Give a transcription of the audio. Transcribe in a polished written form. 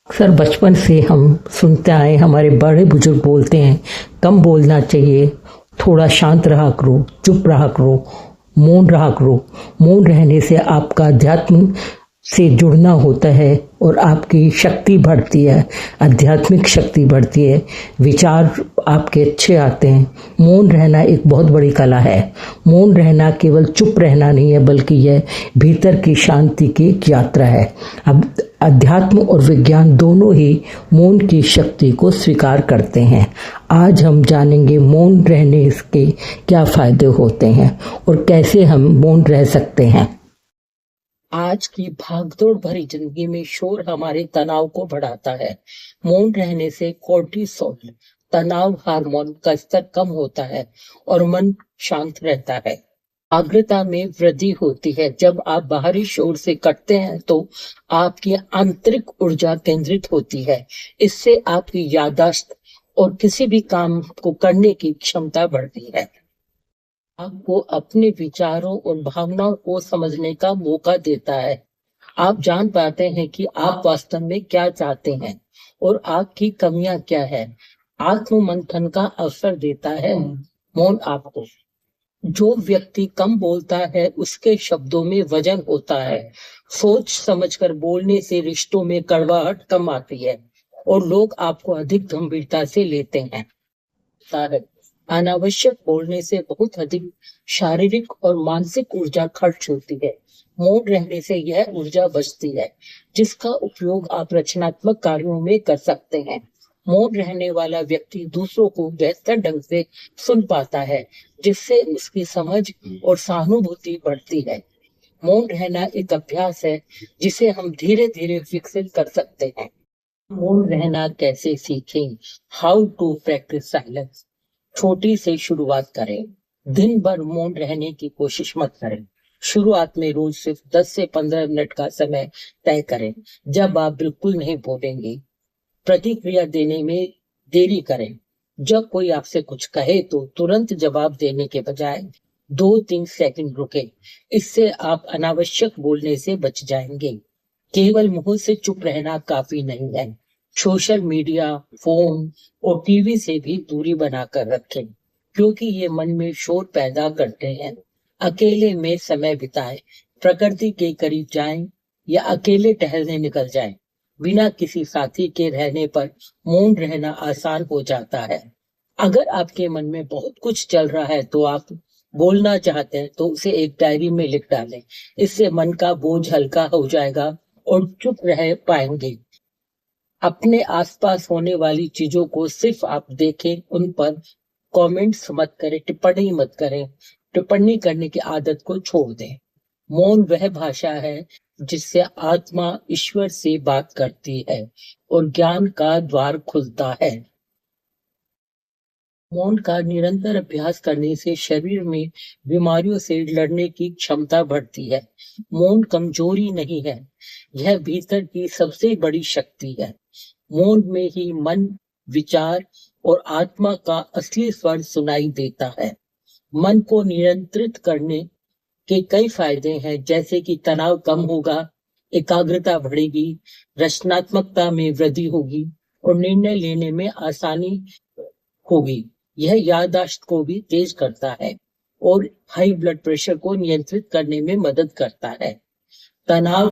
अक्सर बचपन से हम सुनते आए, हमारे बड़े बुजुर्ग बोलते हैं कम बोलना चाहिए, थोड़ा शांत रहा करो, चुप रहा करो, मौन रहा करो। मौन रहने से आपका अध्यात्म से जुड़ना होता है और आपकी शक्ति बढ़ती है, आध्यात्मिक शक्ति बढ़ती है, विचार आपके अच्छे आते हैं। मौन रहना एक बहुत बड़ी कला है। मौन रहना केवल चुप रहना नहीं है, बल्कि यह भीतर की शांति की एक यात्रा है। अब अध्यात्म और विज्ञान दोनों ही मौन की शक्ति को स्वीकार करते हैं। आज हम जानेंगे मौन रहने के क्या फायदे होते हैं और कैसे हम मौन रह सकते हैं। आज की भागदौड़ भरी जिंदगी में शोर हमारे तनाव को बढ़ाता है। मौन रहने से कोर्टिसोल, तनाव हार्मोन का स्तर कम होता है और मन शांत रहता है। एकाग्रता में वृद्धि होती है। जब आप बाहरी शोर से कटते हैं तो आपकी आंतरिक ऊर्जा केंद्रित होती है। इससे आपकी याददाश्त और किसी भी काम को करने की क्षमता बढ़ती है। आपको अपने विचारों और भावनाओं को समझने का मौका देता है। आप जान पाते हैं कि आप वास्तव में क्या चाहते हैं और आपकी कमियां क्या है। आत्म मंथन का अवसर देता है मौन आपको। जो व्यक्ति कम बोलता है उसके शब्दों में वजन होता है। सोच समझकर बोलने से रिश्तों में कड़वाहट कम आती है और लोग आपको अधिक गंभीरता से लेते हैं। अनावश्यक बोलने से बहुत अधिक शारीरिक और मानसिक ऊर्जा खर्च होती है। मौन रहने से यह ऊर्जा बचती है, जिसका उपयोग आप रचनात्मक कार्यों में कर सकते हैं। मौन रहने वाला व्यक्ति दूसरों को बेहतर ढंग से सुन पाता है, जिससे उसकी समझ और सहानुभूति बढ़ती है। मौन रहना एक अभ्यास है जिसे हम धीरे धीरे विकसित कर सकते हैं। मौन रहना कैसे सीखें? How to practise silence. छोटी से शुरुआत करें। दिन भर मौन रहने की कोशिश मत करें। शुरुआत में रोज सिर्फ 10 से 15 मिनट का समय तय करें, जब आप बिल्कुल नहीं बोलेंगे। प्रतिक्रिया देने में देरी करें। जब कोई आपसे कुछ कहे तो तुरंत जवाब देने के बजाय 2-3 सेकंड रुके। इससे आप अनावश्यक बोलने से बच जाएंगे। केवल मुंह से चुप रहना काफी नहीं है। सोशल मीडिया, फोन और टीवी से भी दूरी बनाकर रखें, क्योंकि ये मन में शोर पैदा करते हैं। अकेले में समय बिताएं, प्रकृति के करीब जाएं या अकेले टहलने निकल जाएं। बिना किसी साथी के रहने पर मौन रहना आसान हो जाता है। अगर आपके मन में बहुत कुछ चल रहा है तो आप बोलना चाहते हैं तो उसे एक डायरी में लिख डालें। इससे मन का बोझ हल्का हो जाएगा और चुप रह पाएंगे। अपने आसपास होने वाली चीजों को सिर्फ आप देखें, उन पर कमेंट्स मत करें, टिप्पणी मत करें। टिप्पणी करने की आदत को छोड़ दें। मौन वह भाषा है जिससे आत्मा ईश्वर से बात करती है और ज्ञान का द्वार खुलता है। मौन का निरंतर अभ्यास करने से शरीर में बीमारियों से लड़ने की क्षमता बढ़ती है। मौन कमजोरी नहीं है, यह भीतर की सबसे बड़ी शक्ति है। मौन में ही मन, विचार और आत्मा का असली स्वर सुनाई देता है। मन को नियंत्रित करने के कई फायदे हैं, जैसे कि तनाव कम होगा, एकाग्रता बढ़ेगी, रचनात्मकता में वृद्धि होगी और निर्णय लेने में आसानी होगी। यह याददाश्त को भी तेज करता है और हाई ब्लड प्रेशर को नियंत्रित करने में मदद करता है। तनाव